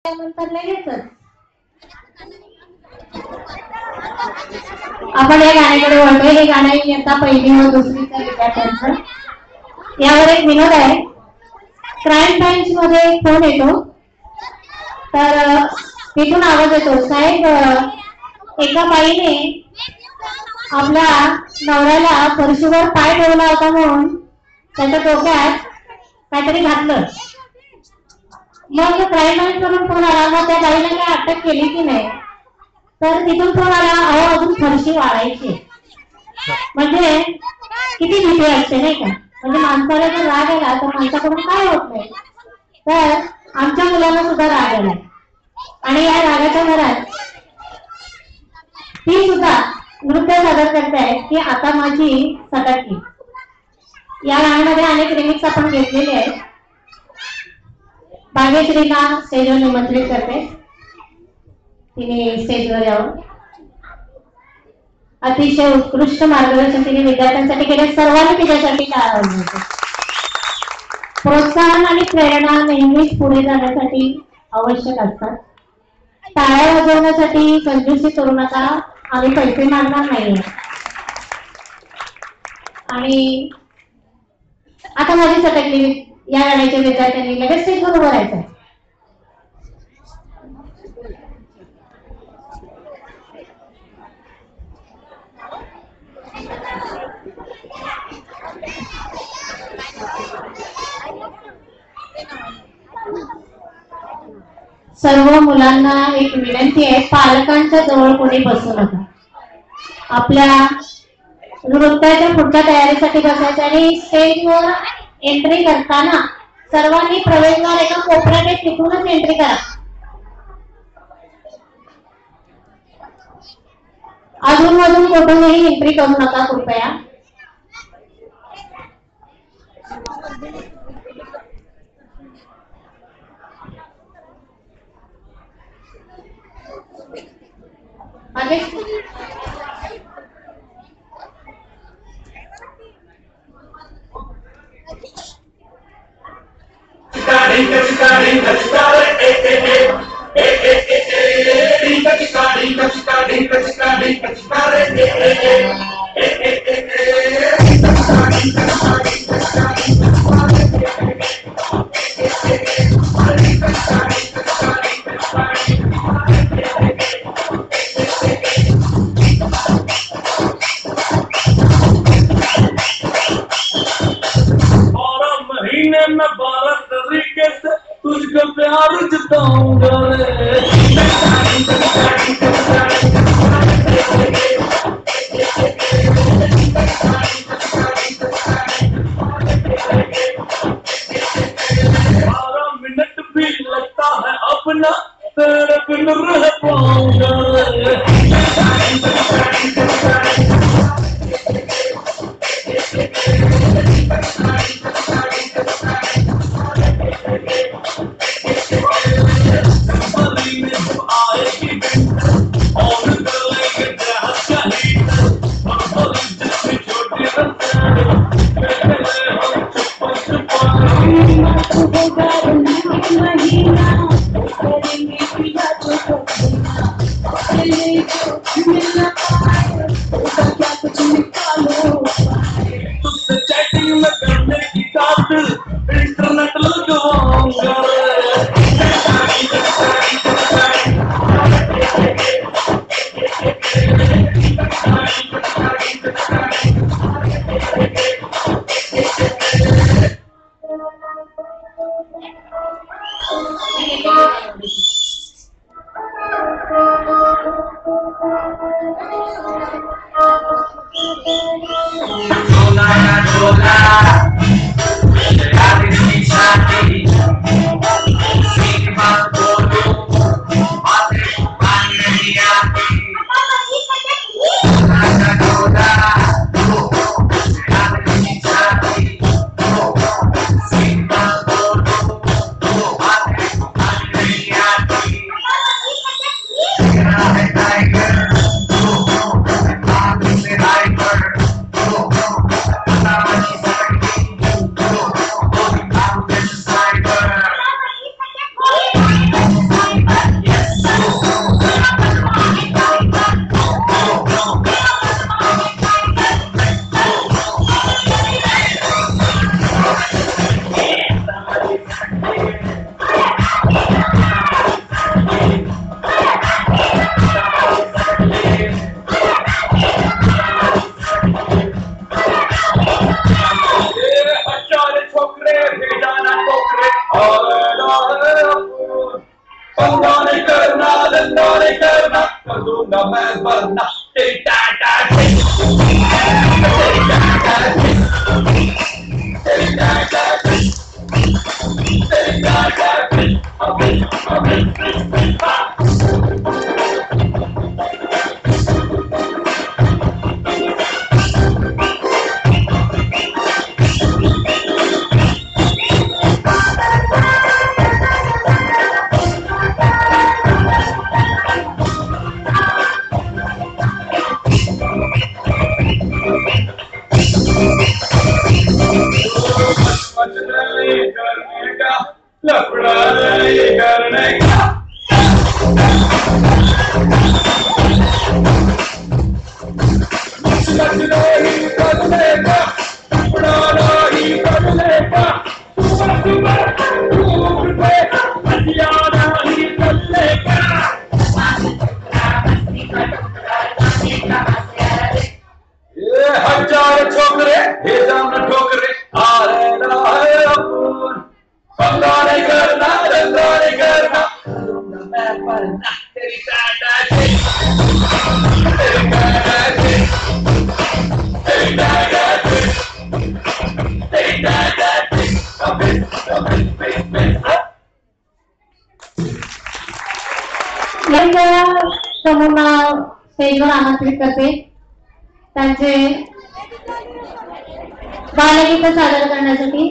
त्यानंतर लगेचच आपण या गाण्याकडे वळतोय. हे गाणं इयत्ता पहिली व दुसरीच्या विद्यार्थ्यांचं. यावर एक विनोद आहे. क्राईम ब्रांच मध्ये एक फोन येतो, तर तिथून आवाज येतो, साहेब एका बाईने आपल्या नवऱ्याला फरशीवर पाय ठेवला होता म्हणून त्याच्या डोक्यात काहीतरी घातलं. मग क्राईम ब्रांच म्हणून फोन आला, मग त्या बाईला काय अटक केली की नाही, तर तिथून फोन आला, अहो अजून फरशी वाढायची. म्हणजे किती भीती असते नाही का. म्हणजे माणसाला जर राग आला तर माणसाकडून काय होत नाही, तर आमच्या मुलांना सुद्धा राग आला आणि या रागाच्या घरात ती सुद्धा नृत्य सादर करते आहे की आता माझी सटकली. या गाण्यामध्ये अनेक रिमिक्स आपण घेतलेले आहेत. भाग्यश्रीला स्टेजवर निमंत्रित करते, तिने स्टेजवर यावं. अतिशय उत्कृष्ट मार्गदर्शन तिने विद्यार्थ्यांसाठी केले. सर्वांनी तिच्यासाठी टाळा वाजवते. प्रोत्साहन आणि प्रेरणा नेहमीच पुढे जाण्यासाठी आवश्यक असतात. टाळ्या वाजवण्यासाठी कंजूसी करू नका, आम्ही पैसे मागणार नाही. आणि आता माझी सटकली या गाण्याच्या विद्यार्थ्यांनी लगेच स्टेजवर उभं राहायचं. सर्व मुलांना एक विनंती आहे, पालकांच्या जवळ कोणी बसू नका. आपल्या नृत्याच्या पुढच्या तयारीसाठी बसायचं आणि स्टेजवर एंट्री करताना सर्वांनी प्रवेशद्वार एका कोपऱ्यात तिथूनच एंट्री करा. अजून कुठूनही एंट्री करू नका कृपया. धंधा नहीं करना कर दूंगा मैं वरना तेरी टाटा लफड़ा नहीं करने का नहीं करने का लफड़ा नहीं करने का सुबह धूप पे हथियार नहीं करने का ये हजार छोकरे हे जाम ठोकरे आ रहा है अपन धंधा नहीं करना धंधा नहीं करना मैं वरना तेरी टाटा तेरी टाटा तेरी टाटा तेरी टाटा समूह स्टेजवर आमंत्रित करते त्यांचे बालगीत सादर करण्यासाठी।